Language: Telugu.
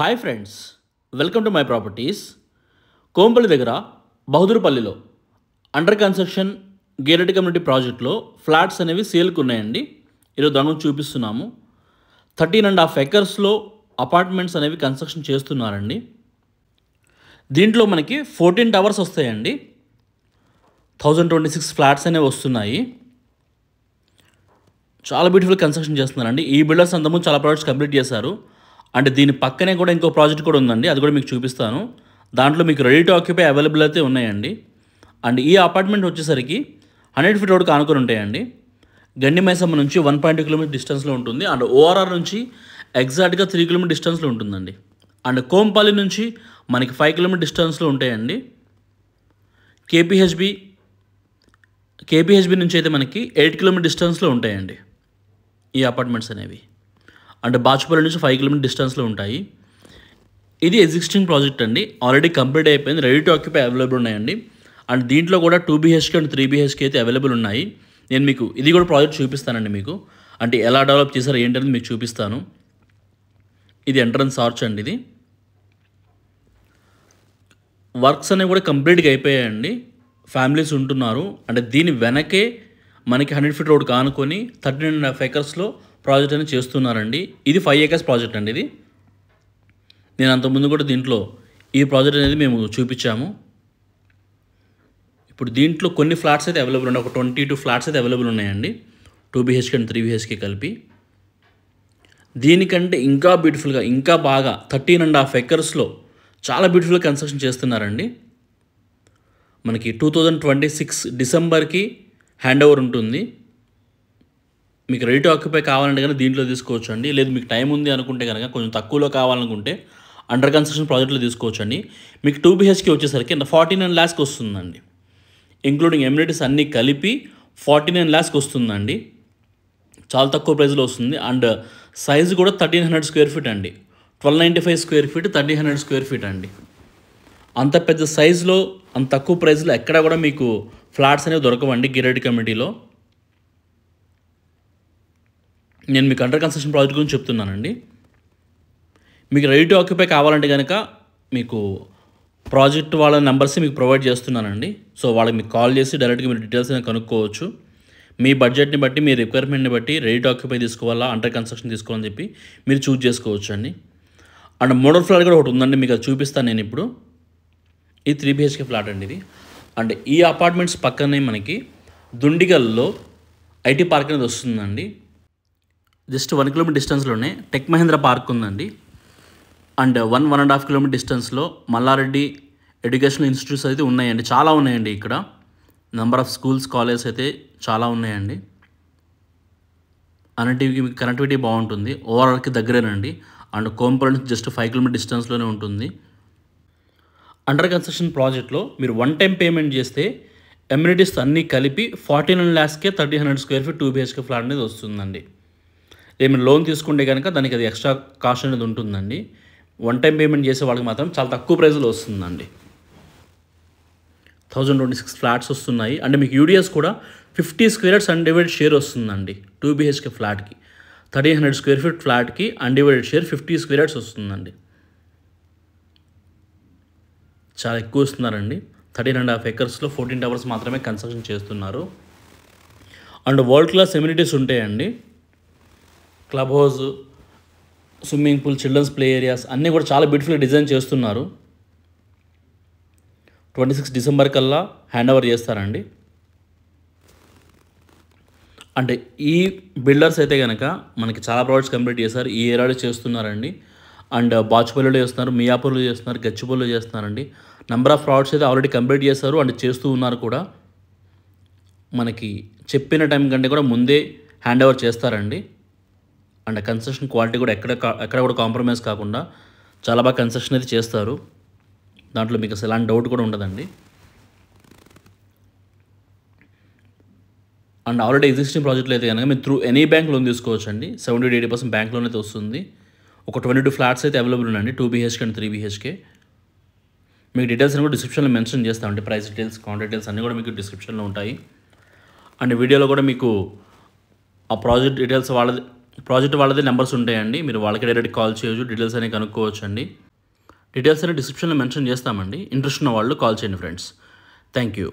Hi friends, welcome to my properties. Kompally దగ్గర బహదూర్పల్లిలో అండర్ కన్స్ట్రక్షన్ గేటెడ్ కమ్యూనిటీ ప్రాజెక్ట్లో ఫ్లాట్స్ అనేవి సేల్కి ఉన్నాయండి. ఈరోజు దాని గురించి చూపిస్తున్నాము. 13.5 ఎకర్స్లో అపార్ట్మెంట్స్ అనేవి కన్స్ట్రక్షన్ చేస్తున్నారండి. దీంట్లో మనకి 14 టవర్స్ వస్తాయండి. 1026 ఫ్లాట్స్ అనేవి వస్తున్నాయి. చాలా బ్యూటిఫుల్ కన్స్ట్రక్షన్ చేస్తున్నారండి. ఈ బిల్డర్స్ అంతకుముందు చాలా ప్రాజెక్ట్స్ కంప్లీట్ చేశారు. అంటే దీని పక్కనే కూడా ఇంకో ప్రాజెక్ట్ కూడా ఉందండి, అది కూడా మీకు చూపిస్తాను. దాంట్లో మీకు రెడీ టు ఆక్యుపై అవైలబుల్ అయితే ఉన్నాయండి. అండ్ ఈ అపార్ట్మెంట్ వచ్చేసరికి 100 ఫీట్ రోడ్కి ఆనుకొని ఉంటాయండి. గండిమైసమ్మ నుంచి 1.2 కిలోమీటర్ డిస్టెన్స్లో ఉంటుంది. అండ్ ఓఆర్ఆర్ నుంచి ఎగ్జాక్ట్గా 3 కిలోమీటర్ డిస్టెన్స్లో ఉంటుందండి. అండ్ కోంపల్లి నుంచి మనకి 5 కిలోమీటర్ డిస్టెన్స్లో ఉంటాయండి. కేపీహెచ్బి నుంచి అయితే మనకి 8 కిలోమీటర్ డిస్టెన్స్లో ఉంటాయండి ఈ అపార్ట్మెంట్స్ అనేవి. అంటే బాచుపల్లి నుంచి 5 కిలోమీటర్ డిస్టెన్స్లో ఉంటాయి. ఇది ఎగ్జిస్టింగ్ ప్రాజెక్ట్ అండి, ఆల్రెడీ కంప్లీట్ అయిపోయింది. రెడీ టు ఆక్యుపై అవైలబుల్ ఉన్నాయండి. అండ్ దీంట్లో కూడా 2 BHK అండ్ 3 BHK అయితే అవైలబుల్ ఉన్నాయి. నేను మీకు ఇది కూడా ప్రాజెక్ట్ చూపిస్తానండి. మీకు అంటే ఎలా డెవలప్ చేశారో ఏంటనేది మీకు చూపిస్తాను. ఇది ఎంట్రన్స్ ఆర్చ్ అండి. ఇది వర్క్స్ అనేవి కూడా కంప్లీట్గా అయిపోయాయండి. ఫ్యామిలీస్ ఉంటున్నారు. అంటే దీని వెనకే మనకి 100 ఫీట్ రోడ్ కానుకొని 13.5 ఎకర్స్లో ప్రాజెక్ట్ అనేది చేస్తున్నారండి. ఇది 5 ఎకర్స్ ప్రాజెక్ట్ అండి. ఇది నేను అంతకుముందు కూడా దీంట్లో ఈ ప్రాజెక్ట్ అనేది మేము చూపించాము. ఇప్పుడు దీంట్లో కొన్ని ఫ్లాట్స్ అయితే అవైలబుల్ ఉన్నాయి. ఒక 22 ఫ్లాట్స్ అయితే అవైలబుల్ ఉన్నాయండి, 2 BHK అండ్ 3 BHK కలిపి. దీనికంటే ఇంకా బ్యూటిఫుల్గా, ఇంకా బాగా 13.5 ఎకర్స్లో చాలా బ్యూటిఫుల్గా కన్స్ట్రక్షన్ చేస్తున్నారండి. మనకి 2026 డిసెంబర్కి హ్యాండ్ ఓవర్ ఉంటుంది. మీకు రెడీ టు ఆక్యుపై కావాలంటే కనుక దీంట్లో తీసుకోవచ్చు అండి. లేదు మీకు టైం ఉంది అనుకుంటే కనుక, కొంచెం తక్కువలో కావాలనుకుంటే అండర్ కన్స్ట్రక్షన్ ప్రాజెక్ట్లో తీసుకోవచ్చు అండి. మీకు 2 BHK వచ్చేసరికి 49 lakhs వస్తుందండి. ఇంక్లూడింగ్ ఎమ్యూనిటీస్ అన్నీ కలిపి 49 lakhs వస్తుందండి. చాలా తక్కువ ప్రైస్లో వస్తుంది. అండ్ సైజు కూడా 1300 స్క్వేర్ ఫీట్ అండి. 1295 స్క్వేర్ ఫీట్, 1300 స్క్వేర్ ఫీట్ అండి. అంత పెద్ద సైజులో అంత తక్కువ ప్రైస్లో ఎక్కడా కూడా మీకు ఫ్లాట్స్ అనేవి దొరకవండి గేటెడ్ కమ్యూనిటీలో. నేను మీకు అండర్ కన్స్ట్రక్షన్ ప్రాజెక్ట్ గురించి చెప్తున్నానండి. మీకు రెడీ టు ఆక్యుపై కావాలంటే కనుక మీకు ప్రాజెక్ట్ వాళ్ళ నెంబర్స్ మీకు ప్రొవైడ్ చేస్తున్నానండి. సో వాళ్ళకి మీకు కాల్ చేసి డైరెక్ట్గా మీరు డీటెయిల్స్ అనేది కనుక్కోవచ్చు. మీ బడ్జెట్ని బట్టి, మీ రిక్వైర్మెంట్ని బట్టి రెడీ టు ఆక్యుపై తీసుకోవాలా, అండర్ కన్స్ట్రక్షన్ తీసుకోవాలని చెప్పి మీరు చూజ్ చేసుకోవచ్చు అండి. అండ్ మోడల్ ఫ్లాట్ కూడా ఒకటి ఉందండి, మీకు అది చూపిస్తాను నేను ఇప్పుడు. ఈ 3 BHK ఫ్లాట్ అండి ఇది. అండ్ ఈ అపార్ట్మెంట్స్ పక్కనే మనకి దుండిగల్లో ఐటీ పార్క్ అనేది వస్తుందండి. జస్ట్ 1 కిలోమీటర్ డిస్టెన్స్లోనే టెక్ మహేంద్ర పార్క్ ఉందండి. అండ్ 1.5 కిలోమీటర్ డిస్టెన్స్లో మల్లారెడ్డి ఎడ్యుకేషనల్ ఇన్స్టిట్యూట్స్ అయితే ఉన్నాయండి. చాలా ఉన్నాయండి ఇక్కడ. నెంబర్ ఆఫ్ స్కూల్స్, కాలేజెస్ అయితే చాలా ఉన్నాయండి. అన్నిటికి మీకు కనెక్టివిటీ బాగుంటుంది. ఓఆర్ఆర్కి దగ్గరేనండి. అండ్ కోంపల్లి నుంచి జస్ట్ 5 కిలోమీటర్ డిస్టెన్స్లోనే ఉంటుంది. అండర్ కన్స్ట్రక్షన్ ప్రాజెక్ట్లో మీరు 1 టైం పేమెంట్ చేస్తే ఎమ్యూనిటీస్ అన్నీ కలిపి 49 lakhsకే 1300 స్క్వేర్ ఫీట్ 2 BHK ఫ్లాట్ అనేది వస్తుందండి. ఏమైనా లోన్ తీసుకుంటే కనుక దానికి అది ఎక్స్ట్రా కాస్ట్ అనేది ఉంటుందండి. 1 టైం పేమెంట్ చేసే వాళ్ళకి మాత్రం చాలా తక్కువ ప్రైస్లో వస్తుందండి. 1026 ఫ్లాట్స్ వస్తున్నాయి. అంటే మీకు యూడిఎస్ కూడా 50 స్క్వేర్ యార్డ్స్ అన్డివైడెడ్ షేర్ వస్తుందండి. 2 BHK ఫ్లాట్కి, 1300 స్క్వేర్ ఫీట్ ఫ్లాట్కి అన్డివైడెడ్ షేర్ 50 స్క్వేర్ యార్డ్స్ వస్తుందండి. చాలా ఎక్కువ వస్తున్నారండి. 13.5 ఎకర్స్లో 14 టవర్స్ మాత్రమే కన్స్ట్రక్షన్ చేస్తున్నారు. అండ్ వరల్డ్ క్లాస్ ఎమ్యూనిటీస్ ఉంటాయండి. Club house, swimming pool, children's play areas అన్నీ కూడా చాలా బ్యూటిఫుల్గా డిజైన్ చేస్తున్నారు. 26 డిసెంబర్ కల్లా హ్యాండ్ ఓవర్ చేస్తారండి. అంటే ఈ బిల్డర్స్ అయితే కనుక మనకి చాలా ప్రాజెక్ట్స్ కంప్లీట్ చేశారు. ఈ ఏరియాలో చేస్తున్నారండి. అండ్ బాచుపల్లిలో చేస్తున్నారు, మియాపూర్లో చేస్తున్నారు, గచ్చిబౌలిలో చేస్తున్నారండి. నెంబర్ ఆఫ్ ప్రాజెక్ట్స్ అయితే ఆల్రెడీ కంప్లీట్ చేశారు అండ్ చేస్తూ ఉన్నారు కూడా. మనకి చెప్పిన టైం కంటే కూడా ముందే హ్యాండ్ ఓవర్ చేస్తారండి. అండ్ కన్స్ట్రక్షన్ క్వాలిటీ కూడా ఎక్కడ కూడా కాంప్రమైజ్ కాకుండా చాలా బాగా కన్స్ట్రక్షన్ అయితే చేస్తారు. దాంట్లో మీకు అసలు ఎలాంటి డౌట్ కూడా ఉండదండి. అండ్ ఆల్రెడీ ఎగ్జిస్టింగ్ ప్రాజెక్టులు అయితే కనుక మీరు త్రూ ఎనీ బ్యాంక్ లోన్ తీసుకోవచ్చు అండి. 70-80% బ్యాంక్ లోన్ అయితే వస్తుంది. ఒక 22 ఫ్లాట్స్ అయితే అవైలబుల్ ఉన్నాయండి, 2 BHK అండ్ 3 BHK. మీకు డీటెయిల్స్ అన్ని కూడా డిస్క్రిప్షన్లో మెన్షన్ చేస్తామండి. ప్రైస్ డీటెయిల్స్, కాంటాక్ట్ డీటెయిల్స్ అన్నీ కూడా మీకు డిస్క్రిప్షన్లో ఉంటాయి. అండ్ వీడియోలో కూడా మీకు ఆ ప్రాజెక్ట్ డీటెయిల్స్ ప్రాజెక్ట్ వాళ్ళది నెంబర్స్ ఉంటాయండి, మీరు వాళ్ళకి డైరెక్ట్ కాల్ చేయొచ్చు, డీటెయిల్స్ అనేవి కనుక్కోవచ్చు అండి. డీటెయిల్స్ అనేవి డిస్క్రిప్షన్లో మెన్షన్ చేస్తామండి. ఇంట్రెస్ట్ ఉన్న వాళ్ళు కాల్ చేయండి ఫ్రెండ్స్. Thank you.